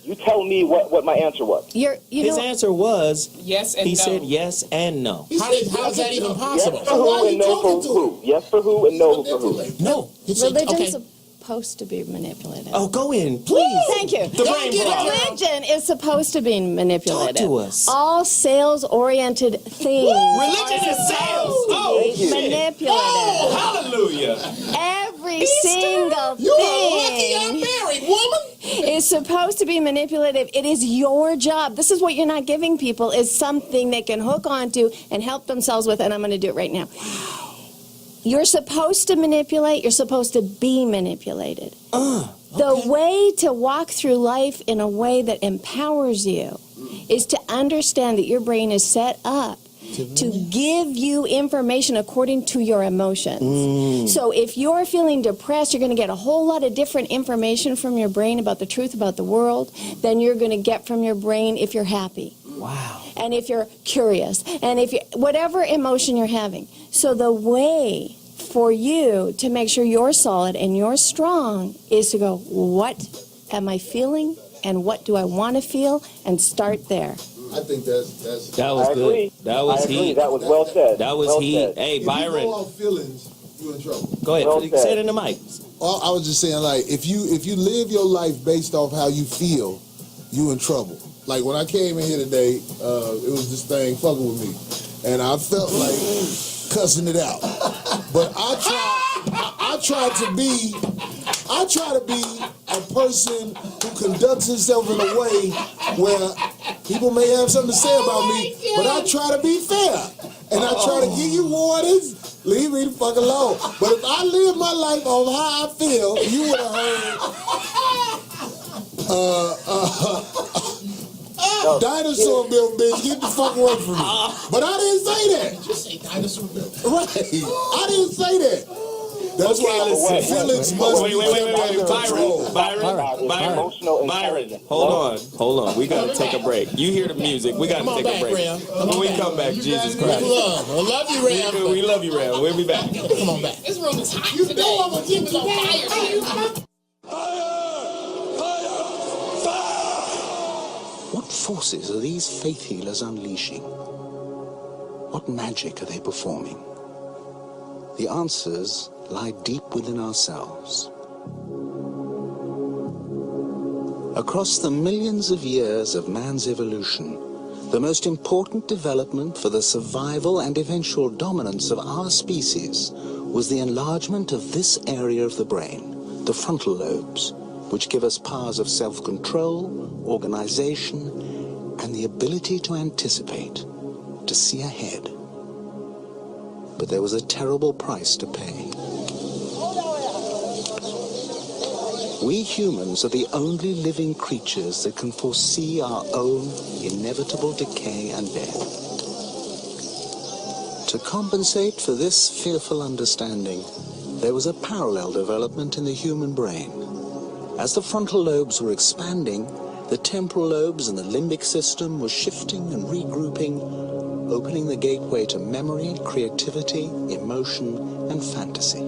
You tell me what my answer was. His answer was yes and he no. said yes and no. How is that even possible? Yes for who and no for who. Yes for who and no for who. No. Religion's supposed to be manipulative. Oh, go in, please. Thank you. The brain block. Religion is supposed to be manipulative. Talk to us. All sales-oriented things. Religion is sales. Oh, shit. Manipulative. Oh, hallelujah. Every single You are lucky I'm thing married, woman. is supposed to be manipulative. It is your job. This is what you're not giving people, is something they can hook onto and help themselves with, and I'm going to do it right now. You're supposed to manipulate. You're supposed to be manipulated. The way to walk through life in a way that empowers you is to understand that your brain is set up to give you information according to your emotions. So if you're feeling depressed, you're going to get a whole lot of different information from your brain about the truth about the world than you're going to get from your brain if you're happy. Wow. And if you're curious, and if you whatever emotion you're having. So the way for you to make sure you're solid and you're strong is to go, what am I feeling and what do I want to feel, and start there. I think that's That was good. That was heat. That was well said. That was well heat. said. Hey, if you Byron. go off feelings, you in trouble. Go ahead. Well Say it in the mic. I was just saying, like, if you live your life based off how you feel, you in trouble. Like when I came in here today, it was this thing fucking with me, and I felt like cussing it out. But I try to be a person who conducts himself in a way where people may have something to say about me, but I try to be fair. And I try to give you warnings, leave me the fuck alone. But if I live my life on how I feel, you would have heard dinosaur milk, bitch, get the fuck away from me. But I didn't say that. Just say dinosaur milk. Right. I didn't say that. That's why feelings must be Wait. Byron. Emotional intelligence. Hold on. We got to take a break. You hear the music. We got to take a break. When we come back, Jesus Christ. I love you, Ram. We love you, Ram. We'll be back. Come on back. This room is hot You today. know I'm gonna keep it on fire. What forces are these faith healers unleashing? What magic are they performing? The answers lie deep within ourselves. Across the millions of years of man's evolution, the most important development for the survival and eventual dominance of our species was the enlargement of this area of the brain, the frontal lobes, which give us powers of self-control, organization, and the ability to anticipate, to see ahead. But there was a terrible price to pay. We humans are the only living creatures that can foresee our own inevitable decay and death. To compensate for this fearful understanding, there was a parallel development in the human brain. As the frontal lobes were expanding, the temporal lobes and the limbic system were shifting and regrouping, opening the gateway to memory, creativity, emotion, and fantasy.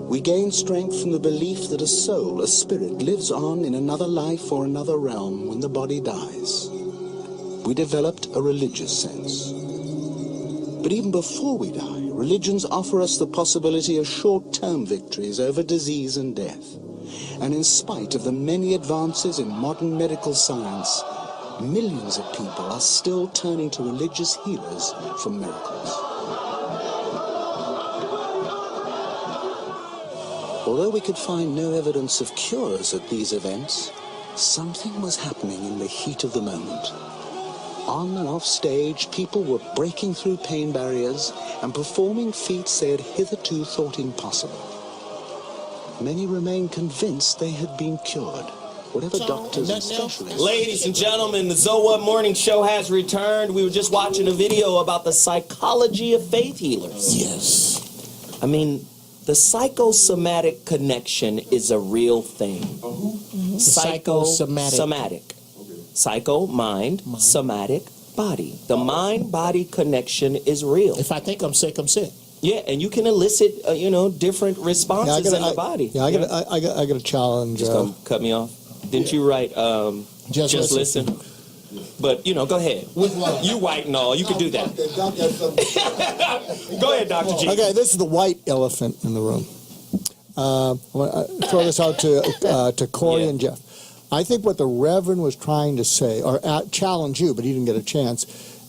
We gain strength from the belief that a soul, a spirit, lives on in another life or another realm when the body dies. We developed a religious sense. But even before we die, religions offer us the possibility of short-term victories over disease and death. And in spite of the many advances in modern medical science, millions of people are still turning to religious healers for miracles. Although we could find no evidence of cures at these events, something was happening in the heat of the moment. On and off stage, people were breaking through pain barriers and performing feats they had hitherto thought impossible. Many remained convinced they had been cured. Whatever doctors and specialists... Ladies and gentlemen, the ZWMS Morning Show has returned. We were just watching a video about the psychology of faith healers. Yes. I mean, the psychosomatic connection is a real thing. Psychosomatic. Psycho, mind, somatic, body. The mind-body connection is real. If I think I'm sick, I'm sick. Yeah, and you can elicit, different responses in the body. Yeah, I got a challenge. Just gonna cut me off. Didn't you write Just Listen? But, you know, go ahead. You white and all. You can do that. Go ahead, Dr. G. Okay, this is the white elephant in the room. I want to throw this out to Corey and Jeff. I think what the Reverend was trying to say, or challenge you, but he didn't get a chance,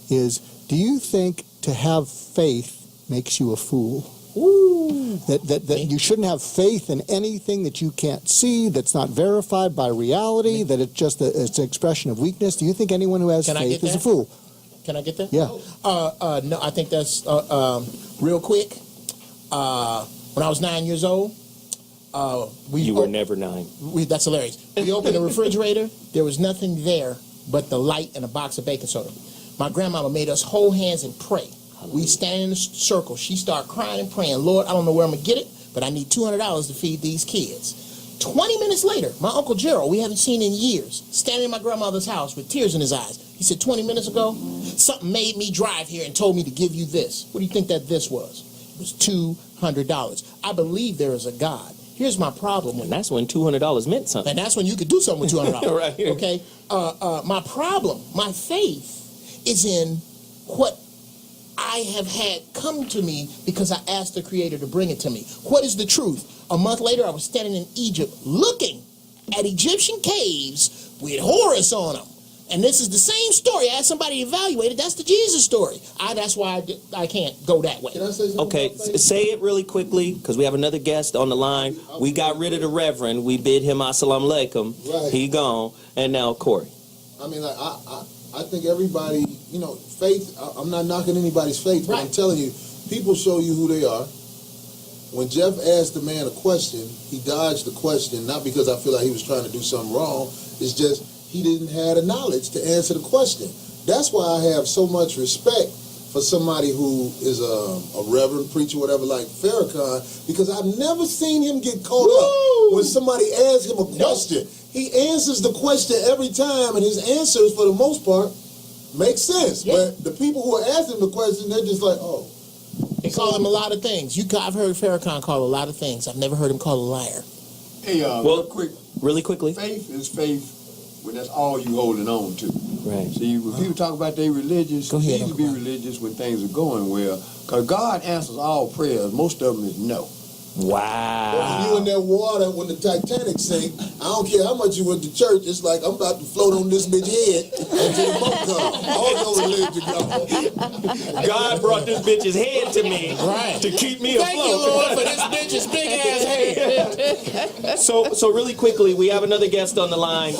is do you think to have faith makes you a fool? Ooh. That you shouldn't have faith in anything that you can't see, that's not verified by reality, that it's just it's an expression of weakness. Do you think anyone who has faith is a fool? Can I get that? Yeah. No, I think that's real quick. When I was 9 years old, you were never 9. That's hilarious. We opened the refrigerator. There was nothing there but the light and a box of baking soda. My grandmama made us hold hands and pray. We stand in a circle. She started crying and praying, Lord, I don't know where I'm going to get it, but I need $200 to feed these kids. 20 minutes later, my Uncle Gerald, we haven't seen in years, standing in my grandmother's house with tears in his eyes. He said, 20 minutes ago, something made me drive here and told me to give you this. What do you think that this was? It was $200. I believe there is a God. Here's my problem with And that's when $200 meant something. And that's when you could do something with $200. Right here. Okay? My problem, my faith, is in what I have had come to me because I asked the Creator to bring it to me. What is the truth? A month later, I was standing in Egypt looking at Egyptian caves with Horus on them. And this is the same story. I asked somebody to evaluate it. That's the Jesus story. That's why I can't go that way. Can I say something? Okay, say it really quickly, because we have another guest on the line. We got rid of the Reverend. We bid him assalamu alaikum. Right. He gone. And now Corey. I mean, like, I think everybody, you know, faith, I'm not knocking anybody's faith, but I'm telling you, people show you who they are. When Jeff asked the man a question, he dodged the question, not because I feel like he was trying to do something wrong. It's just he didn't have the knowledge to answer the question. That's why I have so much respect for somebody who is a reverend preacher, whatever, like Farrakhan, because I've never seen him get caught up when somebody asks him a question. He answers the question every time, and his answers, for the most part, make sense. Yeah. But the people who are asking the question, they're just like, oh. They call him a lot of things. I've heard Farrakhan call a lot of things. I've never heard him call a liar. Hey, Well, really quickly. faith is faith when that's all you holding on to. Right. See, when people talk about they religious, Go you ahead, need to be Uncle religious when things are going well. Because God answers all prayers. Most of them is no. Wow. If you in that water when the Titanic sank, I don't care how much you went to church, it's like I'm about to float on this bitch head until the boat comes. All those religion go. God brought this bitch's head to me to keep me Thank you, afloat. Lord, for this bitch's big ass head. So really quickly, we have another guest on the line.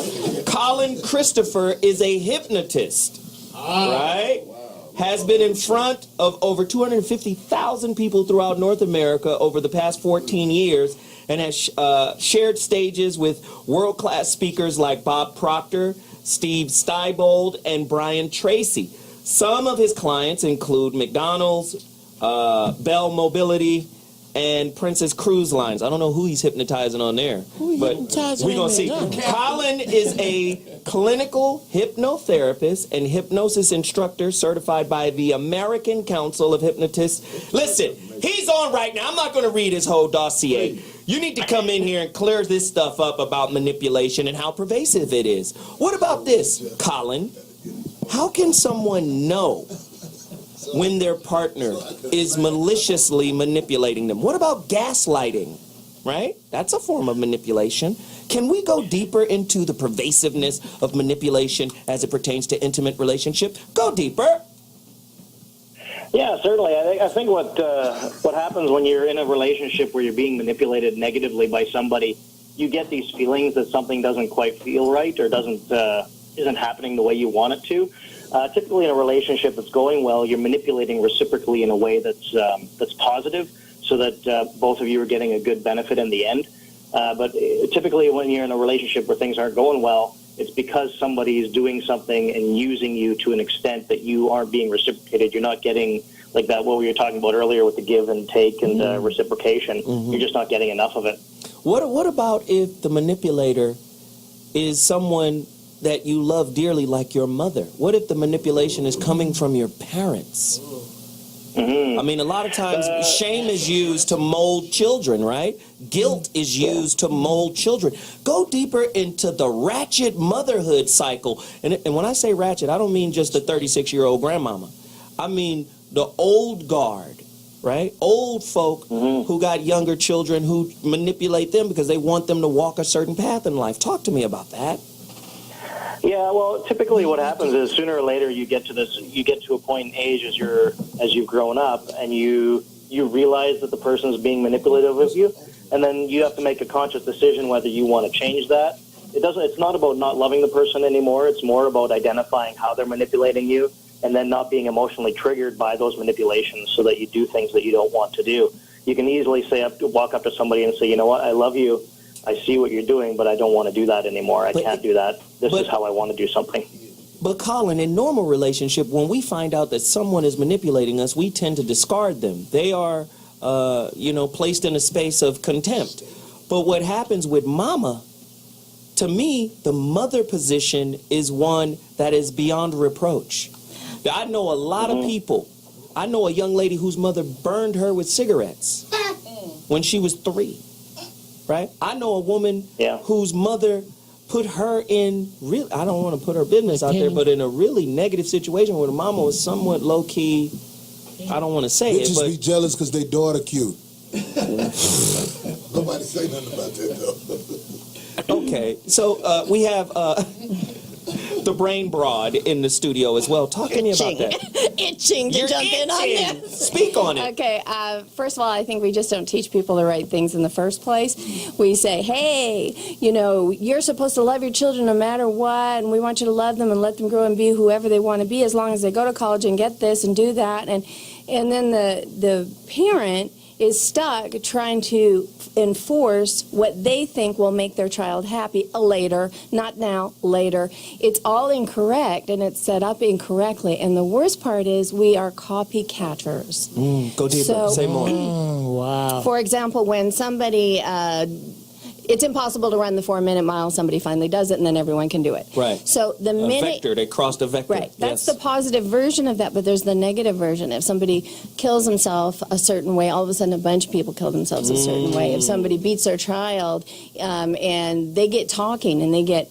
Colin Christopher is a hypnotist, right? Has been in front of over 250,000 people throughout North America over the past 14 years and has shared stages with world-class speakers like Bob Proctor, Steve Steibold, and Brian Tracy. Some of his clients include McDonald's, Bell Mobility, and Princess Cruise Lines. I don't know who he's hypnotizing on there, but we're going to see. Colin is a clinical hypnotherapist and hypnosis instructor certified by the American Council of Hypnotists. Listen, he's on right now. I'm not going to read his whole dossier. You need to come in here and clear this stuff up about manipulation and how pervasive it is. What about this, Colin? How can someone know when their partner is maliciously manipulating them? What about gaslighting, right? That's a form of manipulation. Can we go deeper into the pervasiveness of manipulation as it pertains to intimate relationship? Go deeper. Yeah, certainly. I think what happens when you're in a relationship where you're being manipulated negatively by somebody, you get these feelings that something doesn't quite feel right or isn't happening the way you want it to. Typically, in a relationship that's going well, you're manipulating reciprocally in a way that's positive, so that both of you are getting a good benefit in the end. But typically, when you're in a relationship where things aren't going well, it's because somebody is doing something and using you to an extent that you aren't being reciprocated. You're not getting like that. What we were talking about earlier with the give and take and reciprocation. You're just not getting enough of it. What about if the manipulator is someone that you love dearly, like your mother? What if the manipulation is coming from your parents? I mean, a lot of times shame is used to mold children, right? Guilt is used to mold children. Go deeper into the ratchet motherhood cycle. And when I say ratchet, I don't mean just the 36-year-old grandmama. I mean the old guard, right? Old folk who got younger children who manipulate them because they want them to walk a certain path in life. Talk to me about that. Yeah, well, typically what happens is sooner or later you get to a point in age as you've grown up, and you realize that the person is being manipulative of you, and then you have to make a conscious decision whether you want to change that. It's not about not loving the person anymore. It's more about identifying how they're manipulating you, and then not being emotionally triggered by those manipulations, so that you do things that you don't want to do. You can easily walk up to somebody and say, you know what, I love you. I see what you're doing, but I don't want to do that anymore. I can't do that. This is how I want to do something. But Colin, in normal relationship, when we find out that someone is manipulating us, we tend to discard them. They are, placed in a space of contempt. But what happens with mama, to me, the mother position is one that is beyond reproach. I know a lot of people. I know a young lady whose mother burned her with cigarettes when she was 3. Right? I know a woman whose mother put her in I don't want to put her business out there, but in a really negative situation where the mama was somewhat low key. I don't want to say Bitches it, but be jealous because they daughter cute. Nobody say nothing about that though. Okay, so we have the brain broad in the studio as well. Talk to me about that. Itching to You're jump in on itching. this. Speak on it. Okay, first of all, I think we just don't teach people the right things in the first place. We say, hey, you're supposed to love your children no matter what, and we want you to love them and let them grow and be whoever they want to be as long as they go to college and get this and do that. And then the parent is stuck trying to enforce what they think will make their child happy later, not now, later. It's all incorrect, and it's set up incorrectly. And the worst part is we are copycatters. Go deeper. Say more. Wow. For example, when somebody, it's impossible to run the 4-minute mile, somebody finally does it, and then everyone can do it. Right. So the A minute... vector. They crossed a vector. Right. That's yes. the positive version of that, but there's the negative version. If somebody kills himself a certain way, all of a sudden a bunch of people kill themselves a certain way. If somebody beats their child and they get talking and they get,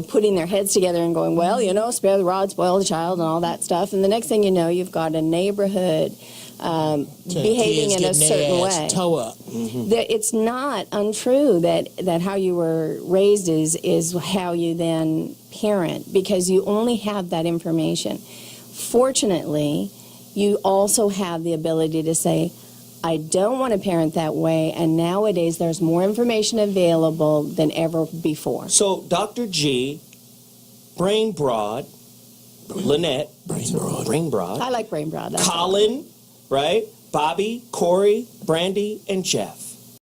putting their heads together and going, well, spare the rod, spoil the child and all that stuff. And the next thing you know, you've got a neighborhood behaving in a certain way. Toe up. It's not untrue that how you were raised is how you then parent, because you only have that information. Fortunately, you also have the ability to say, I don't want to parent that way, and nowadays there's more information available than ever before. So, Dr. G, brain broad, Lynette, brain broad. I like brain broad. That's all. Colin, right? Bobby, Corey, Brandy, and Jeff.